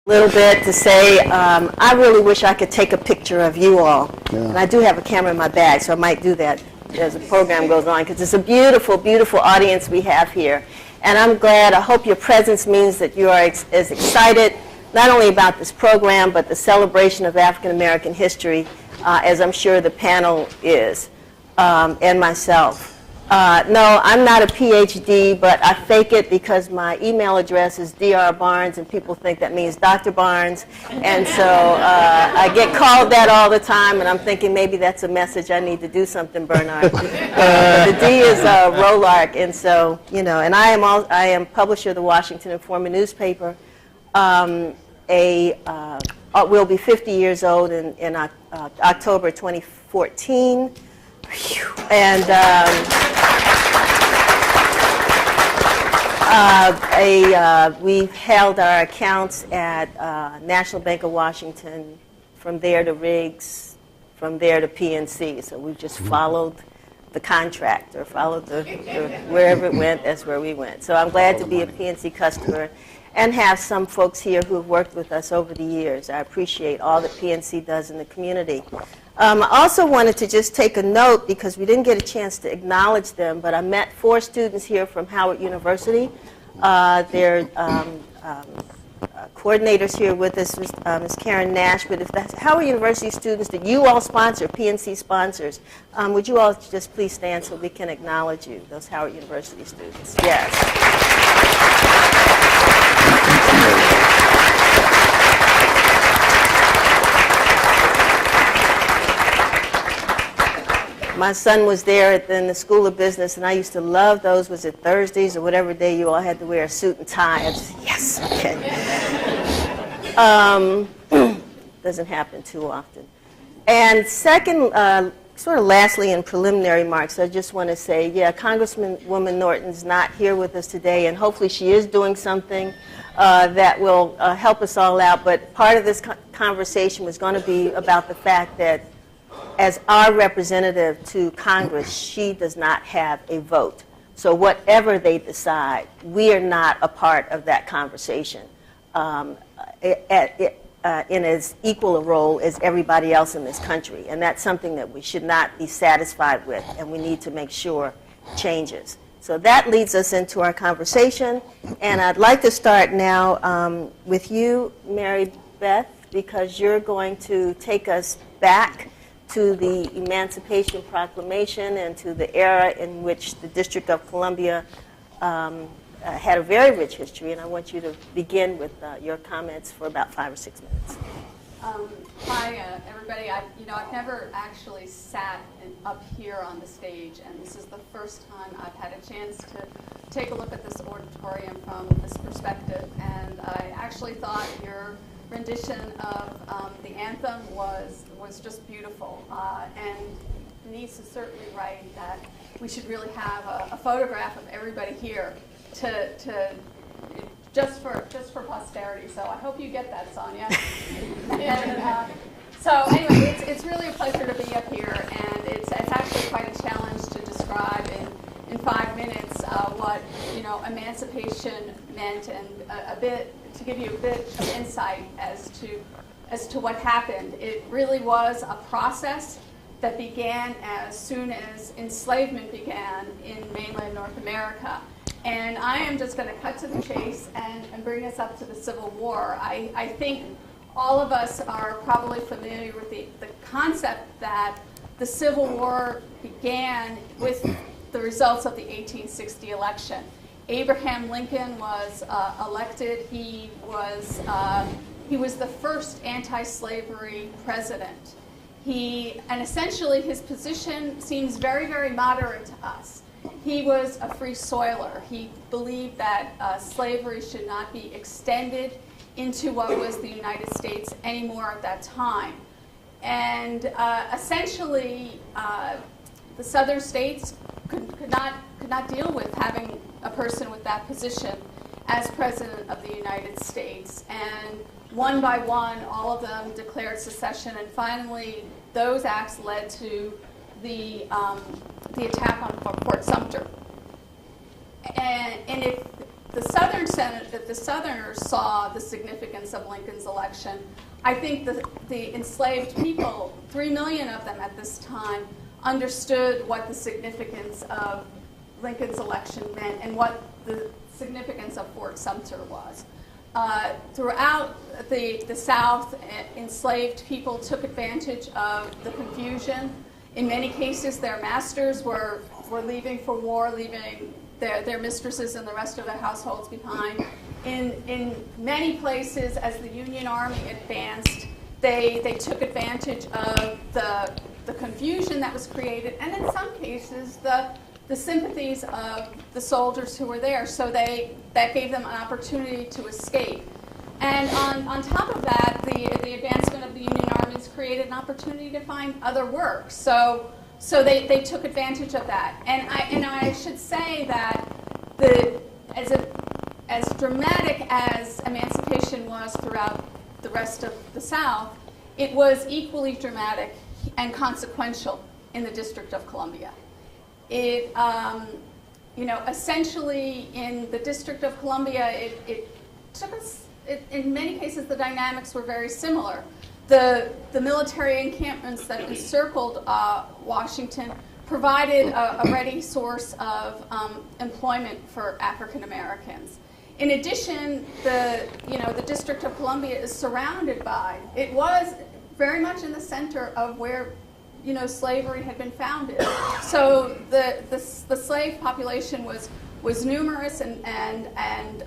little bit to say I really wish I could take a picture of you all. Yeah. And I do have a camera in my bag, so I might do that as the program goes on, because it's a beautiful, beautiful audience we have here. And I'm glad, I hope your presence means that you are as excited not only about this program, but the celebration of African American history, as I'm sure the panel is, and myself. No, I'm not a Ph.D., but I fake it because my email address is Dr. Barnes, and people think that means Dr. Barnes. And so I get called that all the time, and I'm thinking maybe that's a message I need to do something, Bernard. But the D is Rolark, and so, you know, and I am publisher of the Washington Informer newspaper. We'll be 50 years old in October 2014. And we've held our accounts at National Bank of Washington, from there to Riggs, from there to PNC. So we've just followed the contract, or followed the wherever it went, that's where we went. So I'm glad to be a PNC customer and have some folks here who have worked with us over the years. I appreciate all that PNC does in the community. I also wanted to just take a note, because we didn't get a chance to acknowledge them, but I met 4 students here from Howard University. Their coordinators here with us, Ms. Karen Nash. But if the Howard University students that you all sponsor, PNC sponsors, would you all just please stand so we can acknowledge you, those Howard University students? Yes. My son was there in the School of Business, and I used to love those. Was it Thursdays or whatever day you all had to wear a suit and tie? I just, yes, okay. Doesn't happen too often. And second, sort of lastly, in preliminary remarks, I just want to say, yeah, Congresswoman Norton's not here with us today, and hopefully she is doing something that will help us all out. But part of this conversation was going to be about the fact that, as our representative to Congress, she does not have a vote. So whatever they decide, we are not a part of that conversation in as equal a role as everybody else in this country. And that's something that we should not be satisfied with, and we need to make sure changes. So that leads us into our conversation. And I'd like to start now with you, Mary Beth, because you're going to take us back to the Emancipation Proclamation and to the era in which the District of Columbia had a very rich history. And I want you to begin with your comments for about 5 or 6 minutes. Hi, everybody. I've never actually sat up here on the stage, and this is the first time I've had a chance to take a look at this auditorium from this perspective. And I actually thought your rendition of the anthem was just beautiful. And Denise is certainly right that we should really have a photograph of everybody here to just for posterity. So I hope you get that, Sonia. And so anyway, it's really a pleasure to be up here, and it's actually quite a challenge to describe in 5 minutes what emancipation meant, and a bit to give you a bit of insight as to what happened. It really was a process that began as soon as enslavement began in mainland North America. And I am just going to cut to the chase and bring us up to the Civil War. I think all of us are probably familiar with the concept that the Civil War began with the results of the 1860 election. Abraham Lincoln was elected. He was the first anti-slavery president. And essentially his position seems very, very moderate to us. He was a free soiler. He believed that slavery should not be extended into what was the United States anymore at that time. And essentially, the southern states could not deal with having a person with that position as president of the United States. And one by one, all of them declared secession, and finally, those acts led to the attack on Fort Sumter. And if the Southern Senate, that the Southerners saw the significance of Lincoln's election, I think the enslaved people, 3 million of them at this time, understood what the significance of Lincoln's election meant and what the significance of Fort Sumter was. Throughout the South, enslaved people took advantage of the confusion. In many cases, their masters were leaving for war, leaving their mistresses and the rest of their households behind. In many places, as the Union Army advanced, they took advantage of the confusion that was created, and in some cases, the sympathies of the soldiers who were there. So that gave them an opportunity to escape. And on top of that, the advancement of the Union armies created an opportunity to find other work. So they took advantage of that. And I should say that as dramatic as emancipation was throughout the rest of the South, it was equally dramatic and consequential in the District of Columbia. It, essentially in the District of Columbia, it took us, in many cases, the dynamics were very similar. The military encampments that encircled Washington provided a ready source of employment for African Americans. In addition, the District of Columbia is surrounded by, it was very much in the center of where slavery had been founded. So the slave population was numerous, and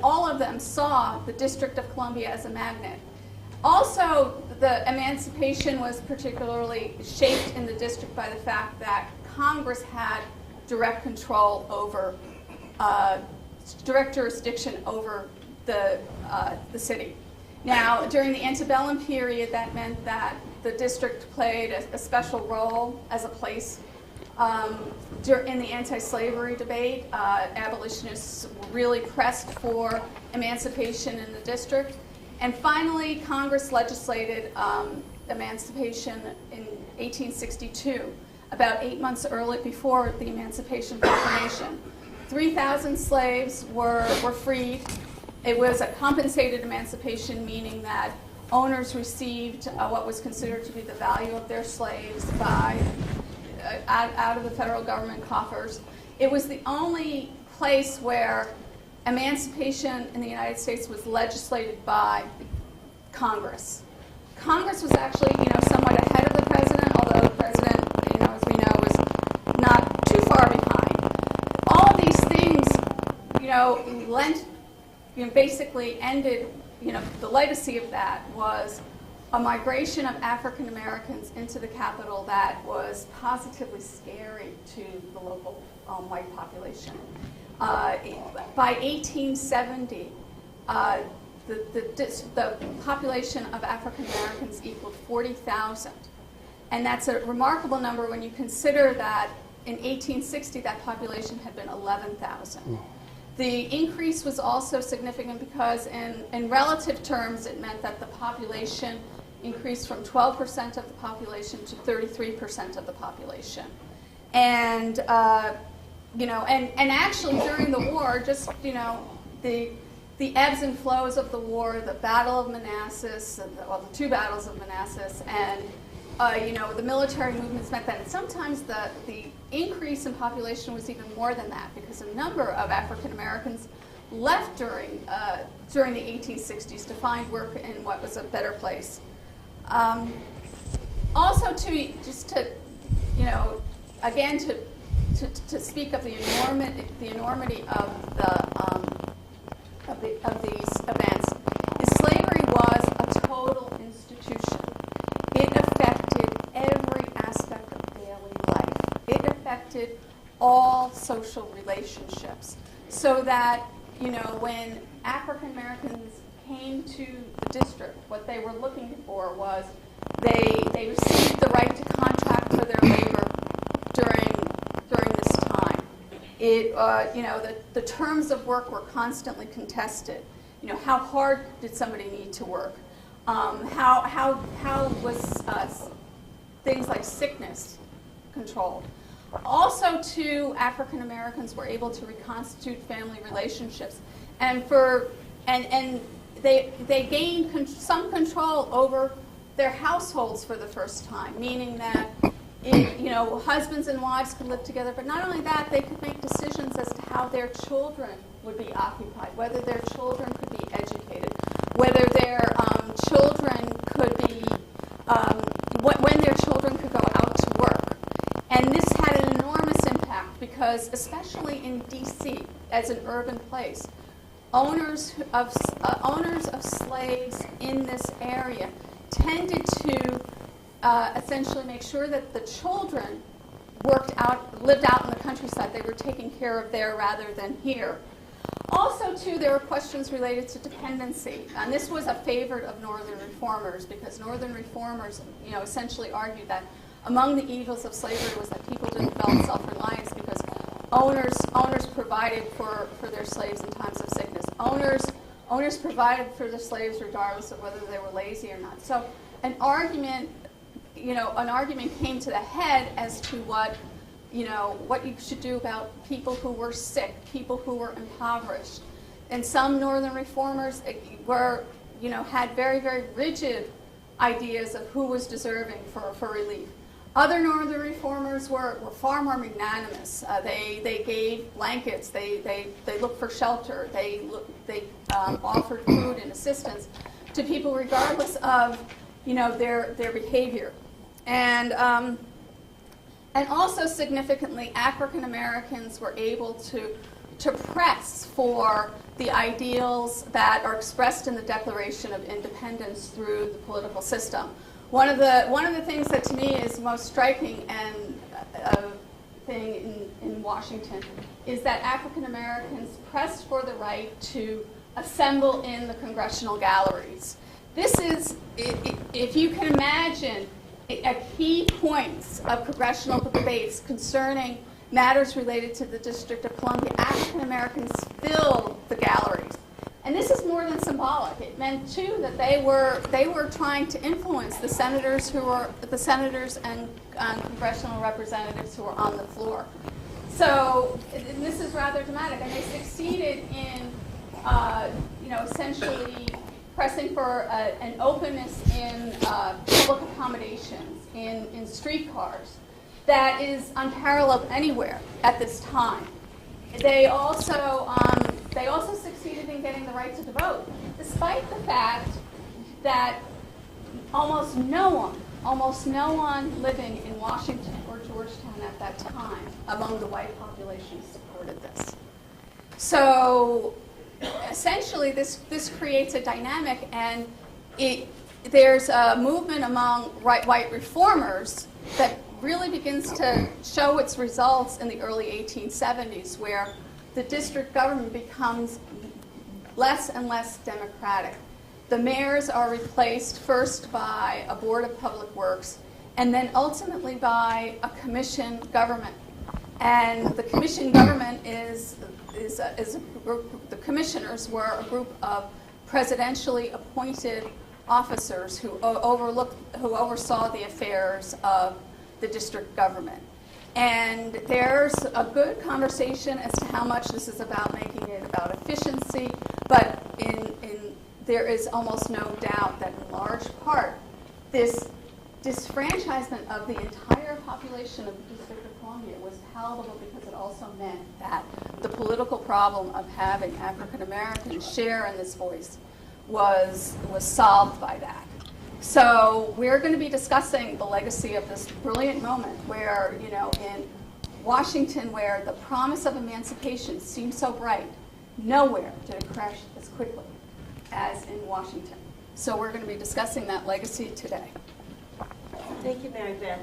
all of them saw the District of Columbia as a magnet. Also, the emancipation was particularly shaped in the district by the fact that Congress had direct control over, direct jurisdiction over the city. Now, during the antebellum period, that meant that the district played a special role as a place in the anti-slavery debate. Abolitionists really pressed for emancipation in the district. And finally, Congress legislated emancipation in 1862, about 8 months early before the Emancipation Proclamation. 3,000 slaves were freed. It was a compensated emancipation, meaning that owners received what was considered to be the value of their slaves out of the federal government coffers. It was the only place where emancipation in the United States was legislated by Congress. Congress was actually, somewhat ahead of the president, although the president, as we know, was not too far behind. All of these things, basically ended, the legacy of that was a migration of African Americans into the capital that was positively scary to the local white population. By 1870, the population of African Americans equaled 40,000. And that's a remarkable number when you consider that in 1860 that population had been 11,000. The increase was also significant because in relative terms it meant that the population increased from 12% of the population to 33% of the population. And and actually during the war, just the ebbs and flows of the war, the Battle of Manassas, the two battles of Manassas, and the military movements meant that sometimes the increase in population was even more than that, because a number of African Americans left during the 1860s to find work in what was a better place. Also, to speak of the enormity of these events, slavery was a total institution. It affected every aspect of daily life. It affected all social relationships. So that, when African Americans came to the district, what they were looking for was they received the right to contract for their labor during this time. The terms of work were constantly contested. How hard did somebody need to work? How was things like sickness controlled? Also, too, African Americans were able to reconstitute family relationships, and they gained some control over their households for the first time, meaning that husbands and wives could live together, but not only that, they could make decisions as to how their children would be occupied, whether their children could be educated, whether their children could be, when their children could go out to work. And this had an enormous impact because, especially in D.C., as an urban place, owners of slaves in this area tended to essentially make sure that the children lived out in the countryside. They were taken care of there rather than here. Also, too, there were questions related to dependency, and this was a favorite of Northern reformers because Northern reformers, essentially argued that among the evils of slavery was that people didn't develop self-reliance because owners provided for their slaves in times of sickness. Owners provided for the slaves regardless of whether they were lazy or not. So an argument came to the head as to what you should do about people who were sick, people who were impoverished. And some Northern reformers had very, very rigid ideas of who was deserving for relief. Other Northern reformers were far more magnanimous. They gave blankets. They looked for shelter. They offered food and assistance to people regardless of their behavior. And also significantly, African Americans were able to press for the ideals that are expressed in the Declaration of Independence through the political system. One of the things that to me is most striking and thing in Washington is that African Americans pressed for the right to assemble in the congressional galleries. This is, if you can imagine, a key points of congressional debates concerning matters related to the District of Columbia. African Americans filled the galleries. And this is more than symbolic. It meant too that they were trying to influence the senators and congressional representatives who were on the floor. So and this is rather dramatic, and they succeeded in essentially pressing for an openness in public accommodations, in streetcars, that is unparalleled anywhere at this time. They also succeeded in getting the right to vote, despite the fact that almost no one living in Washington or Georgetown at that time among the white population supported this. So essentially, this creates a dynamic, and there's a movement among white reformers that really begins to show its results in the early 1870s, where the district government becomes less and less democratic. The mayors are replaced first by a board of public works, and then ultimately by a commission government. And the commission government is a group. The commissioners were a group of presidentially appointed officers who oversaw the affairs of the district government. And there's a good conversation as to how much this is about making it about efficiency, but there is almost no doubt that in large part this disfranchisement of the entire population of the District of Columbia was palatable because it also meant that the political problem of having African Americans share in this voice was solved by that. So we're going to be discussing the legacy of this brilliant moment where, in Washington, where the promise of emancipation seemed so bright, nowhere did it crash as quickly as in Washington. So we're going to be discussing that legacy today. Thank you, Mary Beth.